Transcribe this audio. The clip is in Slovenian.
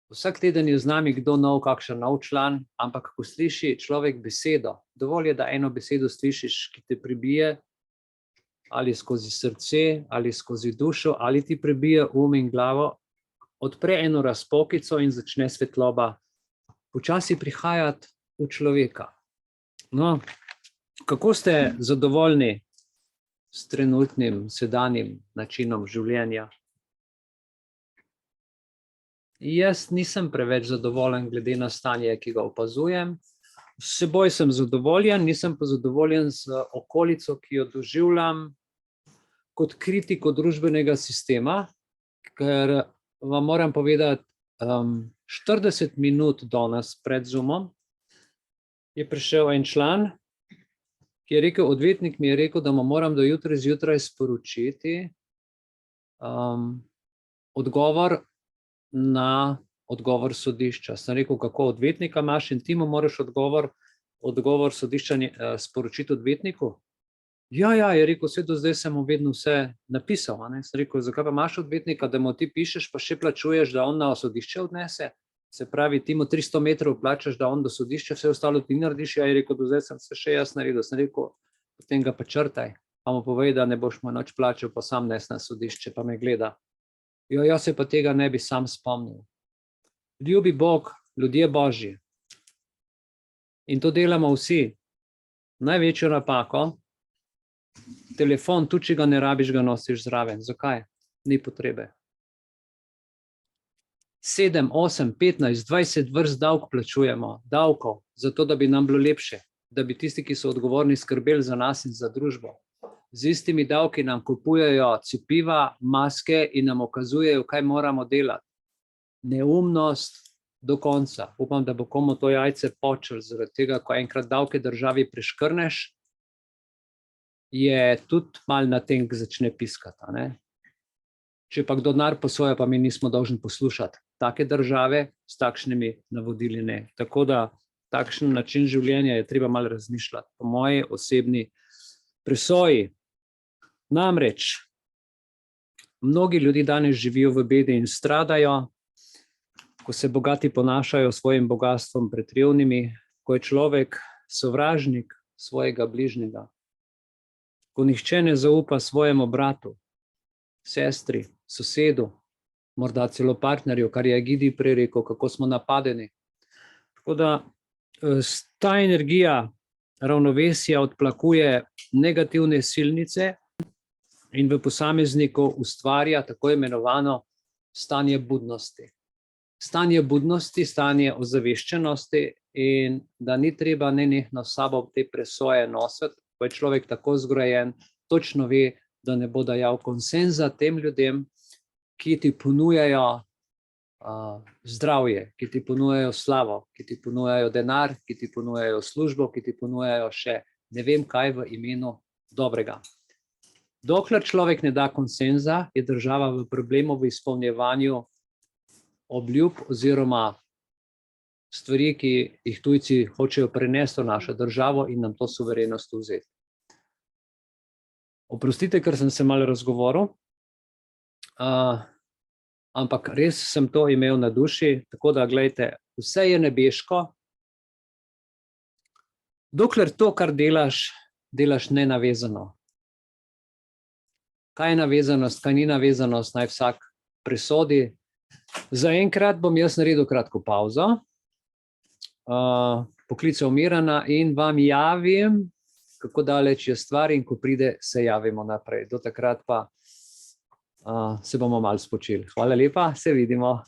Vsak teden je z nami kdo nov, kakšen nov član, ampak ko sliši človek besedo, dovolj je, da eno besedo slišiš, ki te pribije, ali skozi srce, ali skozi dušo, ali ti prebije in glavo, odpre eno razpokico in začne svetloba počasi prihajati v človeka. No, kako ste zadovoljni s trenutnim, sedanjim načinom življenja? Jaz nisem preveč zadovoljen glede na stanje, ki ga opazujem. S seboj sem zadovoljen, nisem pa zadovoljen z okolico, ki jo doživljam kot kritiko družbenega sistema, ker vam moram povedati, 40 minut danes pred Zoomom je prišel en član, ki je rekel, odvetnik mi je rekel, da mu moram do jutri zjutraj sporočiti odgovor na odgovor sodišča. Sem rekel, kako odvetnika imaš in ti mu moraš odgovor sodišča sporočiti odvetniku? Ja, je rekel, vse do zdaj sem mu vedno vse napisal. Sem rekel, zakaj pa imaš odvetnika, da mu ti pišeš, pa še plačuješ, da on na sodišče odnese? Se pravi, ti mu 300 metrov plačaš, da on do sodišča, vse ostalo ti narediš? Ja, je rekel, do zdaj sem se še jaz naredil. Sem rekel, potem ga pa črtaj, pa mu povej, da ne boš mu nič plačal, pa sam nes na sodišče, pa me gleda. Jo, jaz se pa tega ne bi sam spomnil. Ljubi Bog, ljudje Božji. In to delamo vsi. Največjo napako, telefon, tudi če ga ne rabiš, ga nosiš zraven. Zakaj? Ni potrebe. 7, 8, 15, 20 vrst davkov, zato da bi nam bilo lepše, da bi tisti, ki so odgovorni, skrbeli za nas in za družbo. Z istimi davki nam kupujejo cepiva, maske in nam ukazujejo, kaj moramo delati. Neumnost do konca. Upam, da bo komu to jajce počel, zaradi tega, ko enkrat davke državi preškrneš, je tudi malo na tem, ki začne piskati. Ne? Če pa kdo denar posoja, pa mi nismo dolžni poslušati. Take države s takšnimi navodili ne. Tako da takšen način življenja je treba malo razmišljati. Po moji osebni presoji. Namreč, mnogi ljudje danes živijo v bedi in stradajo, ko se bogati ponašajo svojim bogatstvom pred revnimi, ko je človek sovražnik svojega bližnjega, ko nihče ne zaupa svojemu bratu, sestri, sosedu, morda celo partnerju, kar je Egidij prej rekel, kako smo napadeni. Tako da ta energija ravnovesja odplakuje negativne silnice in v posamezniku ustvarja tako imenovano stanje budnosti. Stanje budnosti, stanje ozaveščenosti in da ni treba nenehno s sabo te presoje nositi, ko je človek tako zgrajen, točno ve, da ne bo dajal konsenza tem ljudem, ki ti ponujajo zdravje, ki ti ponujajo slavo, ki ti ponujajo denar, ki ti ponujajo službo, ki ti ponujajo še ne vem kaj v imenu dobrega. Dokler človek ne da konsenza, je država v problemu v izpolnjevanju obljub oziroma stvari, ki jih tujci hočejo prenesti v našo državo in nam to suverenost vzeti. Oprostite, ker sem se malo razgovoril, ampak res sem to imel na duši, tako da, glejte, vse je nebeško, dokler to, kar delaš, delaš nenavezano. Kaj je navezanost, kaj ni navezanost, naj vsak presodi. Zaenkrat bom jaz naredil kratko pavzo, poklical Mirana in vam javim, kako daleč je stvar in ko pride, se javimo naprej. Do takrat pa se bomo malo spočili. Hvala lepa, se vidimo.